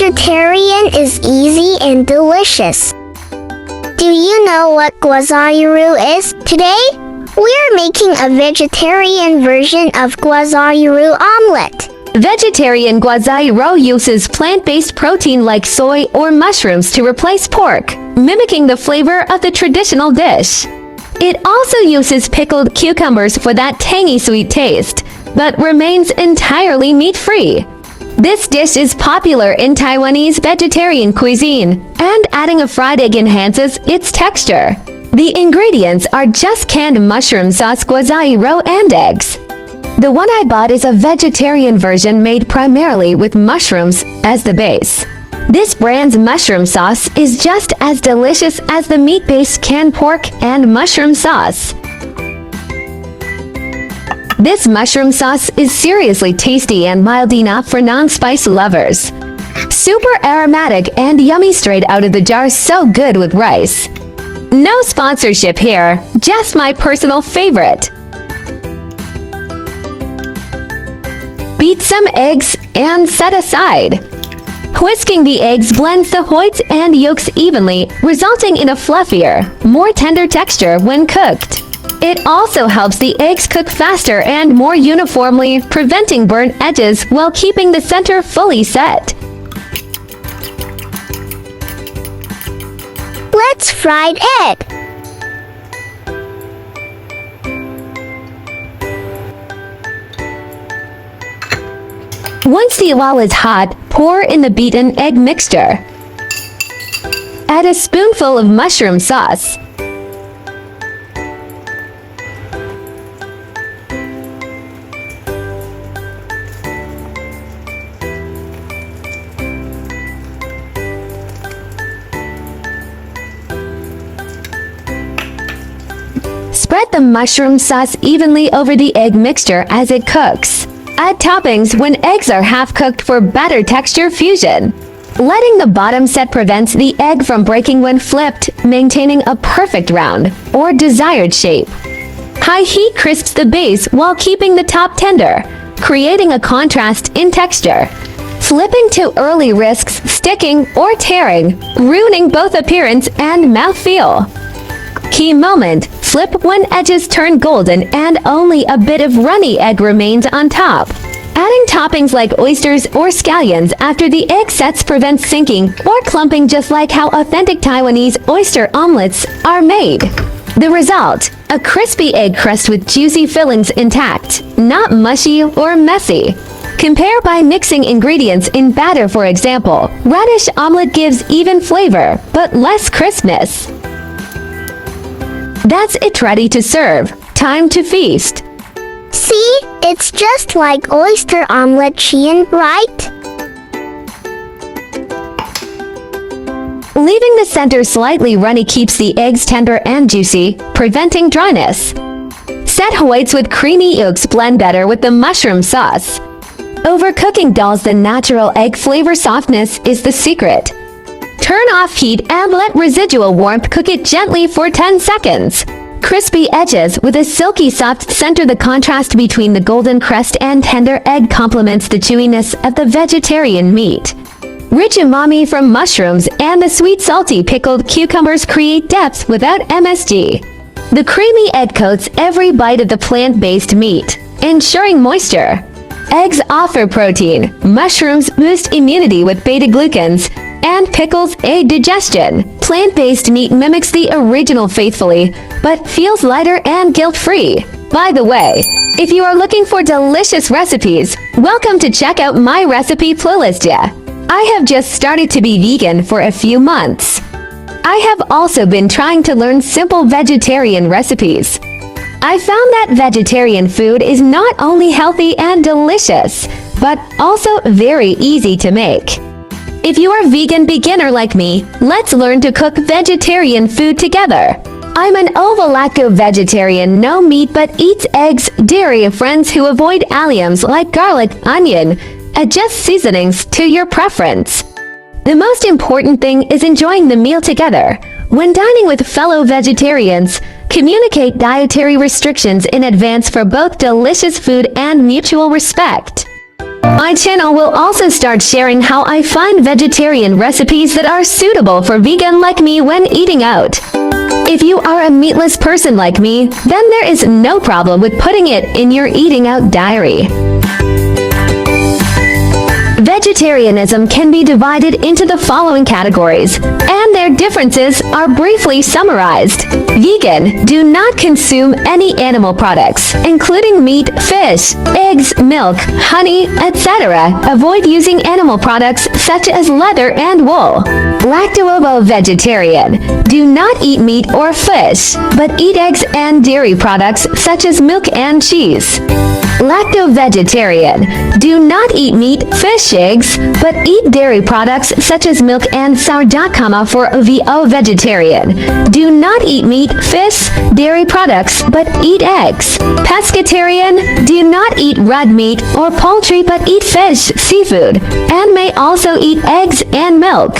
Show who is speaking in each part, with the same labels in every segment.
Speaker 1: vegetarian is easy and delicious. Do you know what gwazayaru is? Today, we're making a vegetarian version of gwazayaru omelette.
Speaker 2: Vegetarian gwazayaru uses plant-based protein like soy or mushrooms to replace pork, mimicking the flavor of the traditional dish. It also uses pickled cucumbers for that tangy sweet taste, but remains entirely meat-free. This dish is popular in Taiwanese vegetarian cuisine, and adding a fried egg enhances its texture. The ingredients are just canned mushroom sauce, gwazayaru, and eggs. The one I bought is a vegetarian version made primarily with mushrooms as the base. This brand's mushroom sauce is just as delicious as the meat-based canned pork and mushroom sauce. This mushroom sauce is seriously tasty and mild enough for non-spice lovers. Super aromatic and yummy straight out of the jar, so good with rice. No sponsorship here, just my personal favorite. Beat some eggs and set aside. Whisking the eggs blends the whites and yolks evenly, resulting in a fluffier, more tender texture when cooked. It also helps the eggs cook faster and more uniformly, preventing burnt edges while keeping the center fully set.
Speaker 1: Let's fry egg.
Speaker 2: Once the oil is hot, pour in the beaten egg mixture. Add a spoonful of mushroom sauce. Spread the mushroom sauce evenly over the egg mixture as it cooks. Add toppings when eggs are half-cooked for better texture fusion. Letting the bottom set prevents the egg from breaking when flipped, maintaining a perfect round, or desired shape. High heat crisps the base while keeping the top tender, creating a contrast in texture. Flipping too early risks sticking or tearing, ruining both appearance and mouthfeel. Key moment, flip when edges turn golden and only a bit of runny egg remains on top. Adding toppings like oysters or scallions after the egg sets prevents sinking or clumping, just like how authentic Taiwanese oyster omelettes are made. The result, a crispy egg crust with juicy fillings intact, not mushy or messy. Compare by mixing ingredients in batter, for example. Radish omelette gives even flavor, but less crispness. That's it, ready to serve. Time to feast.
Speaker 1: See, it's just like oyster omelette, Chien, right?
Speaker 2: Leaving the center slightly runny keeps the eggs tender and juicy, preventing dryness. Set whites with creamy yolks blend better with the mushroom sauce. Overcooking dulls the natural egg flavor. Softness is the secret. Turn off heat and let residual warmth cook it gently for 10 seconds. Crispy edges with a silky soft center. The contrast between the golden crust and tender egg complements the chewiness of the vegetarian meat. Rich umami from mushrooms and the sweet salty pickled cucumbers create depth without MSG. The creamy egg coats every bite of the plant-based meat, ensuring moisture. Eggs offer protein, mushrooms boost immunity with beta-glucans, and pickles aid digestion. Plant-based meat mimics the original faithfully, but feels lighter and guilt-free. By the way, if you are looking for delicious recipes, welcome to check out my recipe playlist. I have just started to be vegan for a few months. I have also been trying to learn simple vegetarian recipes. I found that vegetarian food is not only healthy and delicious, but also very easy to make. If you are a vegan beginner like me, let's learn to cook vegetarian food together. I'm an ovo-lacto vegetarian, no meat but eats eggs, dairy, friends who avoid alliums like garlic, onion. Adjust seasonings to your preference. The most important thing is enjoying the meal together. When dining with fellow vegetarians, communicate dietary restrictions in advance for both delicious food and mutual respect. My channel will also start sharing how I find vegetarian recipes that are suitable for vegan like me when eating out. If you are a meatless person like me, then there is no problem with putting it in your eating out diary. Vegetarianism can be divided into the following categories, and their differences are briefly summarized. Vegan, do not consume any animal products, including meat, fish, eggs, milk, honey, etc. Avoid using animal products such as leather and wool. Lacto-ovo-vegetarian, do not eat meat or fish, but eat eggs and dairy products such as milk and cheese. Lacto-vegetarian, do not eat meat, fish, eggs, but eat dairy products such as milk and sourdough. For ovo-vegetarian, do not eat meat, fish, dairy products, but eat eggs. Pescatarian, do not eat red meat or poultry but eat fish, seafood, and may also eat eggs and milk.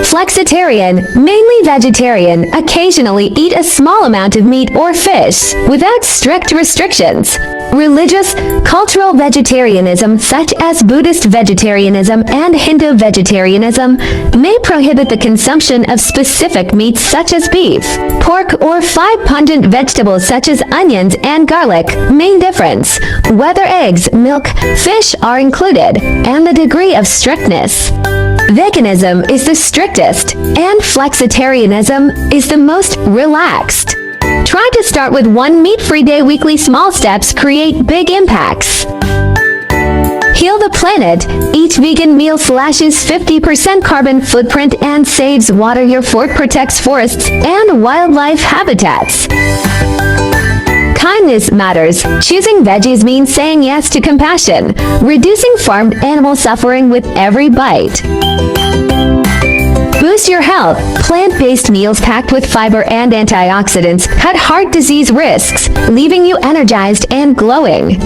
Speaker 2: Flexitarian, mainly vegetarian, occasionally eat a small amount of meat or fish, without strict restrictions. Religious, cultural vegetarianism such as Buddhist vegetarianism and Hindu vegetarianism may prohibit the consumption of specific meats such as beef, pork, or 5 pungent vegetables such as onions and garlic. Main difference: whether eggs, milk, fish are included, and the degree of strictness. Veganism is the strictest, and flexitarianism is the most relaxed. Try to start with one meat-free day. Weekly small steps create big impacts. Heal the planet. Each vegan meal slashes 50% carbon footprint and saves water. Your fork protects forests and wildlife habitats. Kindness matters. Choosing veggies means saying yes to compassion, reducing farmed animal suffering with every bite. Boost your health. Plant-based meals packed with fiber and antioxidants cut heart disease risks, leaving you energized and glowing.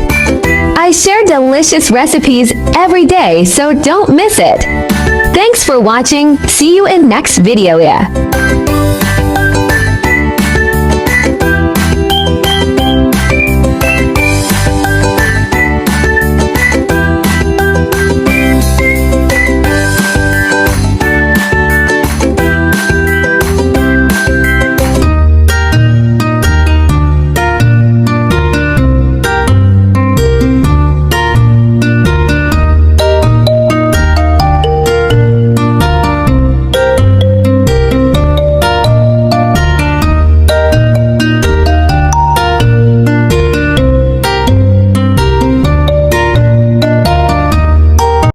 Speaker 2: I share delicious recipes every day, so don't miss it. Thanks for watching. See you in next video.